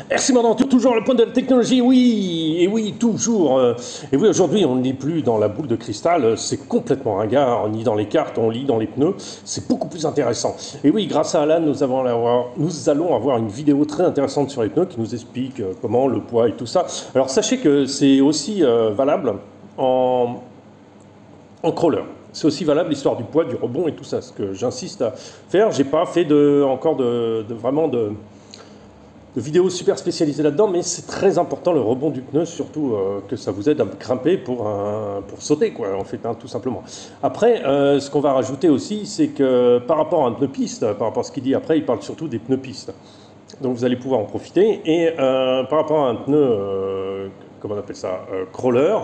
Merci maintenant, toujours le point de la technologie, oui, et oui, toujours. Et oui, aujourd'hui, on n'est plus dans la boule de cristal, c'est complètement ringard, ni dans les cartes, on lit dans les pneus, c'est beaucoup plus intéressant. Et oui, grâce à Alan, nous allons avoir une vidéo très intéressante sur les pneus qui nous explique comment, le poids et tout ça. Alors sachez que c'est aussi valable en, en crawler. C'est aussi valable l'histoire du poids, du rebond et tout ça, ce que j'insiste à faire. J'ai pas fait encore vraiment de vidéos super spécialisées là-dedans, mais c'est très important le rebond du pneu, surtout que ça vous aide à grimper pour sauter, quoi, en fait, hein, tout simplement. Après, ce qu'on va rajouter aussi, c'est que par rapport à un pneu piste, par rapport à ce qu'il dit après, il parle surtout des pneus pistes. Donc vous allez pouvoir en profiter. Et par rapport à un pneu, comment on appelle ça, crawler,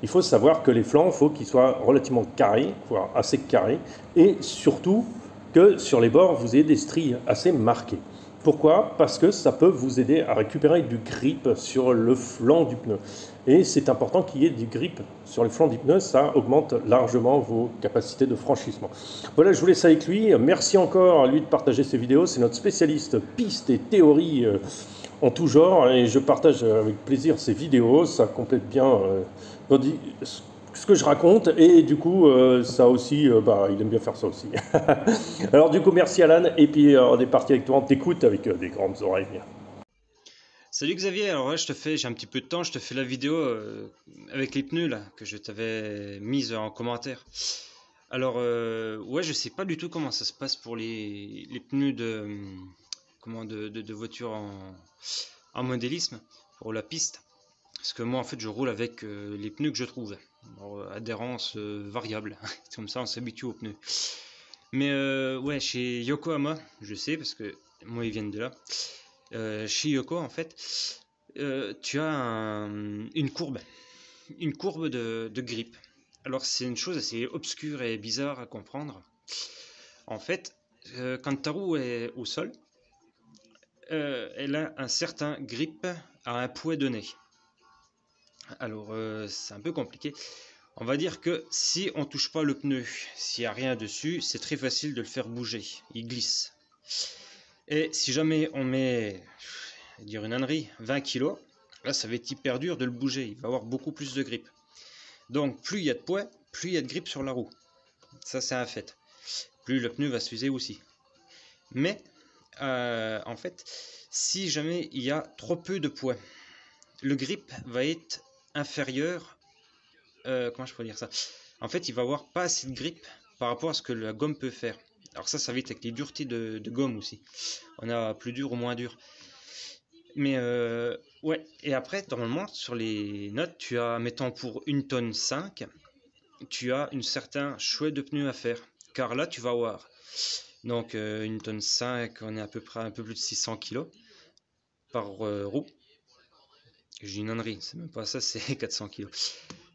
il faut savoir que les flancs, il faut qu'ils soient relativement carrés, voire assez carrés, et surtout que sur les bords, vous ayez des stries assez marquées. Pourquoi? Parce que ça peut vous aider à récupérer du grip sur le flanc du pneu. Et c'est important qu'il y ait du grip sur les flancs du pneu, ça augmente largement vos capacités de franchissement. Voilà, je vous laisse avec lui. Merci encore à lui de partager ses vidéos. C'est notre spécialiste piste et théorie en tout genre. Et je partage avec plaisir ses vidéos. Ça complète bien ce que je raconte. Et du coup, ça aussi, il aime bien faire ça aussi. Alors du coup, merci Alan. Et puis, on est parti avec toi. On t'écoute avec des grandes oreilles. Salut Xavier, alors là j'ai un petit peu de temps, je te fais la vidéo avec les pneus là, que je t'avais mise en commentaire. Alors ouais, je sais pas du tout comment ça se passe pour les pneus de voiture en modélisme, pour la piste. Parce que moi en fait je roule avec les pneus que je trouve. Alors, adhérence variable, comme ça on s'habitue aux pneus. Mais ouais, chez Yokohama, je sais parce que moi ils viennent de là. Chez Yoko en fait, tu as une courbe de grip. Alors c'est une chose assez obscure et bizarre à comprendre. En fait, quand ta roue est au sol, elle a un certain grip à un poids donné. Alors c'est un peu compliqué. On va dire que si on touche pas le pneu, s'il n'y a rien dessus, c'est très facile de le faire bouger. Il glisse. Et si jamais on met, je vais dire une ânerie, 20 kg, là ça va être hyper dur de le bouger. Il va avoir beaucoup plus de grip. Donc plus il y a de poids, plus il y a de grip sur la roue. Ça c'est un fait. Plus le pneu va s'user aussi. Mais en fait, si jamais il y a trop peu de poids, le grip va être inférieur. Comment je peux dire ça? En fait, il va avoir pas assez de grip par rapport à ce que la gomme peut faire. Alors ça va être avec les duretés de gomme aussi. On a plus dur ou moins dur. Mais ouais, et après, normalement, sur les notes, tu as, mettons pour 1 tonne 5, tu as un certain choix de pneus à faire. Car là, tu vas avoir, donc 1 tonne 5, on est à peu près un peu plus de 600 kg par roue. J'ai une ânerie, c'est même pas ça, c'est 400 kg.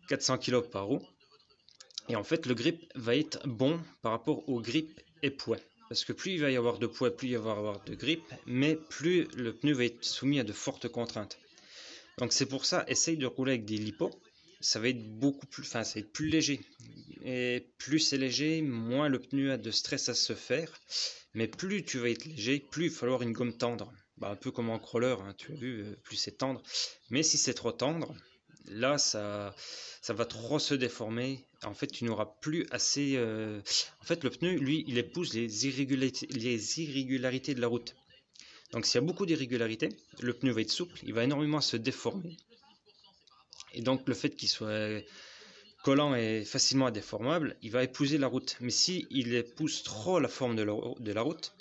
400 kg par roue. Et en fait, le grip va être bon par rapport au grip et poids. Parce que plus il va y avoir de poids, plus il va y avoir de grip, mais plus le pneu va être soumis à de fortes contraintes. Donc c'est pour ça, essaye de rouler avec des lipos. Ça va être beaucoup plus, enfin, ça va être plus léger. Et plus c'est léger, moins le pneu a de stress à se faire. Mais plus tu vas être léger, plus il va falloir une gomme tendre. Un peu comme en crawler, hein, tu as vu, plus c'est tendre. Mais si c'est trop tendre, là ça va trop se déformer. En fait, tu n'auras plus assez. En fait, le pneu, lui, il épouse les irrégularités de la route. Donc s'il y a beaucoup d'irrégularités, le pneu va être souple, il va énormément se déformer. Et donc le fait qu'il soit collant et facilement déformable, il va épouser la route. Mais si il épouse trop la forme de la route,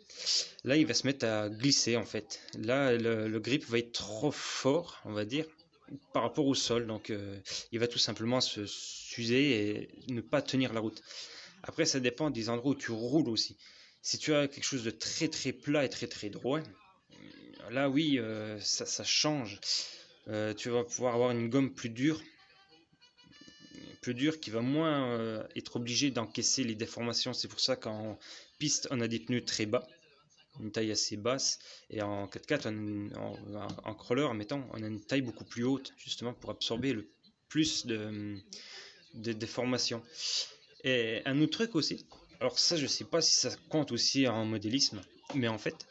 là il va se mettre à glisser en fait. Là le grip va être trop fort, on va dire, par rapport au sol. Donc il va tout simplement s'user et ne pas tenir la route. Après ça dépend des endroits où tu roules aussi. Si tu as quelque chose de très très plat et très très droit, là oui, ça change. Tu vas pouvoir avoir une gomme plus dure qui va moins être obligée d'encaisser les déformations. C'est pour ça qu'en piste, on a des pneus très bas, une taille assez basse, et en 4x4, en crawler, mettons, on a une taille beaucoup plus haute, justement pour absorber le plus de déformations. Et un autre truc aussi, alors ça je sais pas si ça compte aussi en modélisme, mais en fait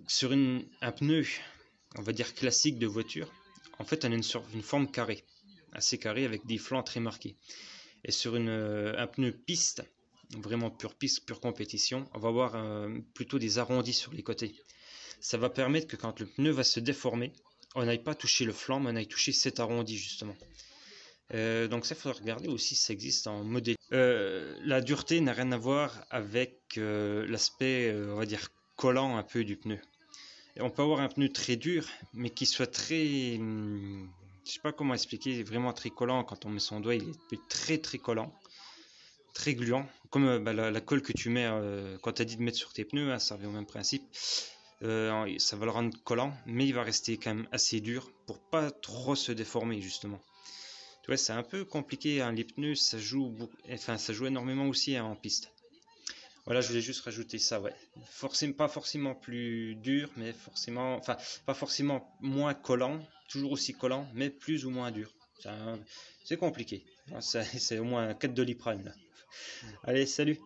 Sur un pneu, on va dire classique de voiture, en fait, on a une forme carrée, assez carrée avec des flancs très marqués. Et sur un pneu piste, vraiment pure piste, pure compétition, on va avoir plutôt des arrondis sur les côtés. Ça va permettre que quand le pneu va se déformer, on n'aille pas toucher le flanc, mais on aille toucher cet arrondi justement. Donc ça, il faudra regarder aussi si ça existe en modèle. La dureté n'a rien à voir avec l'aspect, on va dire, collant un peu du pneu. Et on peut avoir un pneu très dur, mais qui soit très... je sais pas comment expliquer, vraiment très collant. Quand on met son doigt, il est très très collant, très gluant. Comme la colle que tu mets quand tu as dit de mettre sur tes pneus, hein, ça revient au même principe. Ça va le rendre collant, mais il va rester quand même assez dur pour pas trop se déformer justement. Tu vois, c'est un peu compliqué, hein. Les pneus, ça joue énormément aussi, hein, en piste. Voilà, je voulais juste rajouter ça, ouais. Pas forcément plus dur, mais pas forcément moins collant, toujours aussi collant, mais plus ou moins dur. C'est compliqué. C'est au moins un 4 Doliprane, là. Allez, salut!